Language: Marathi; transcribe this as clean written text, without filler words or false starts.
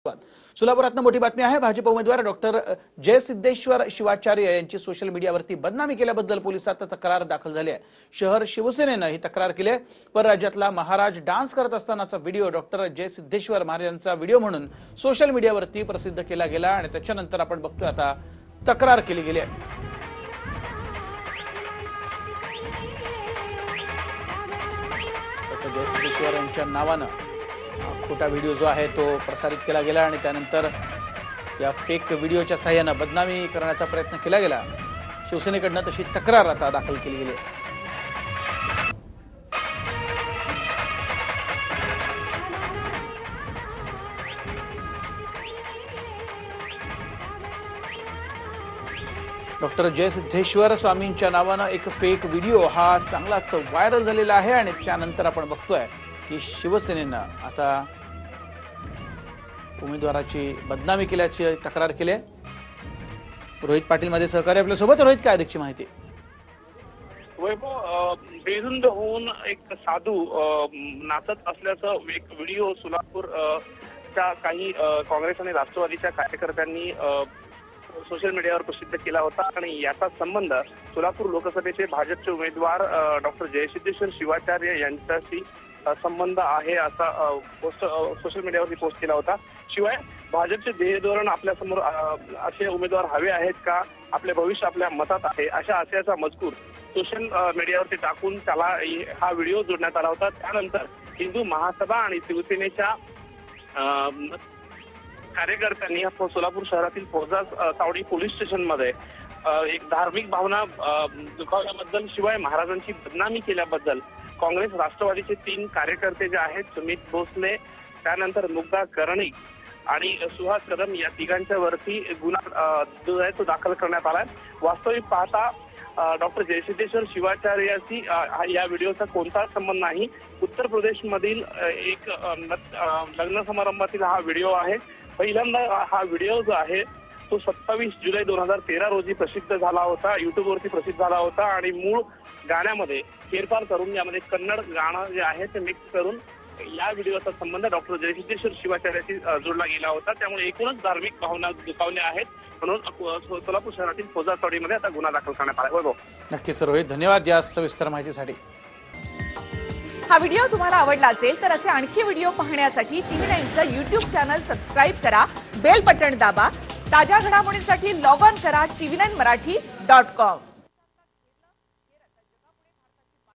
सोलापुरातनं मोठी बातमी आहे। भाजप उमेदवार डॉक्टर जयसिद्धेश्वर शिवाचार्य यांची सोशल मीडियावरती बदनामी केल्याबद्दल पोलिसात तक्रार दाखल झाली आहे। शहर शिवसेनेनं ही तक्रार केली आहे। परराज्यातला महाराज डान्स करत असतानाचा व्हिडिओ डॉक्टर जयसिद्धेश्वर महाराजांचा व्हिडिओ म्हणून सोशल मीडियावरती प्रसिद्ध केला गेला आणि त्याच्यानंतर आपण बघतोय आता तक्रार केली गेली आहे। डॉक्टर जयसिद्धेश्वर यांच्या नावानं खोटा व्हिडिओ जो आहे तो प्रसारित केला गेला आणि त्यानंतर या फेक व्हिडिओच्या सहाय्याने बदनामी करण्याचा प्रयत्न केला गेला। शिवसेनेकडून तशी तक्रार आता दाखल केली गेली। डॉक्टर जयसिद्धेश्वर स्वामींच्या नावानं एक फेक व्हिडिओ हा चांगलाच व्हायरल झालेला आहे आणि त्यानंतर आपण बघतोय की शिवसेनेनं आता उमेदवाराची बदनामी केल्याची तक्रार केली आहे। रोहित पाटील मध्ये सहकारी आपल्या सोबत। रोहित, काय अधिकची माहिती? वैभव, बेधुंद होऊन एक साधू नाचत असल्याचं एक व्हिडिओ सोलापूरच्या काही काँग्रेस आणि राष्ट्रवादीच्या कार्यकर्त्यांनी सोशल मीडियावर प्रसिद्ध केला होता आणि याचा संबंध सोलापूर लोकसभेचे भाजपचे उमेदवार डॉक्टर जयसिद्धेश्वर शिवाचार्य यांच्याशी संबंध आहे असा पोस्ट सोशल मीडियावरती पोस्ट केला होता। शिवाय भाजपचे ध्येय धोरण आपल्या समोर असे उमेदवार हवे आहेत का, आपले भविष्य आपल्या मतात आहे, अशा आशयाचा मजकूर सोशल मीडियावरती टाकून त्याला हा व्हिडिओ जोडण्यात आला होता। त्यानंतर हिंदू महासभा आणि शिवसेनेच्या कार्यकर्त्यांनी सोलापूर शहरातील फौजा चावडी पोलीस स्टेशन मध्ये एक धार्मिक भावना दुखावल्याबद्दल शिवाय महाराजांची बदनामी केल्याबद्दल काँग्रेस राष्ट्रवादीचे 3 कार्यकर्ते जे आहेत, सुमित भोसले, त्यानंतर मुग्धा कर्णिक आणि सुहास कदम, या तिघांच्या वरती गुन्हा जो आहे तो दाखल करण्यात आलाय। वास्तविक पाहता डॉक्टर जयसिद्धेश्वर शिवाचार्याशी या व्हिडिओचा कोणताच संबंध नाही। उत्तर प्रदेश मधील एक लग्न समारंभातील हा व्हिडिओ आहे। पहिल्यांदा हा व्हिडिओ जो आहे तो 27 जुलै 2013 रोजी प्रसिद्ध झाला होता, युट्यूबवरती प्रसिद्ध झाला होता आणि मूळ गाण्यामध्ये फेरफार करून यामध्ये कन्नड गाणं जे आहे ते मिक्स करून या व्हिडिओचा संबंध डॉक्टर जयसिद्धेश्वर शिवाचार्याशी जोडला गेला होता। त्यामुळे एकूणच धार्मिक भावना दुखावल्या आहेत, म्हणून सोलापूर शहरातील फौजा चावडीमध्ये आता गुन्हा दाखल करण्यात आला आहे। नक्कीच रोहित, धन्यवाद या सविस्तर माहितीसाठी। हा व्हिडिओ तुम्हाला आवडला असेल तर असे आणखी व्हिडिओ पाहण्यासाठी TV9चं YouTube चॅनल सबस्क्राइब करा, बेल बटन दाबा। ताज्या घडामोडींसाठी लॉग ऑन करा tv9marathi.com।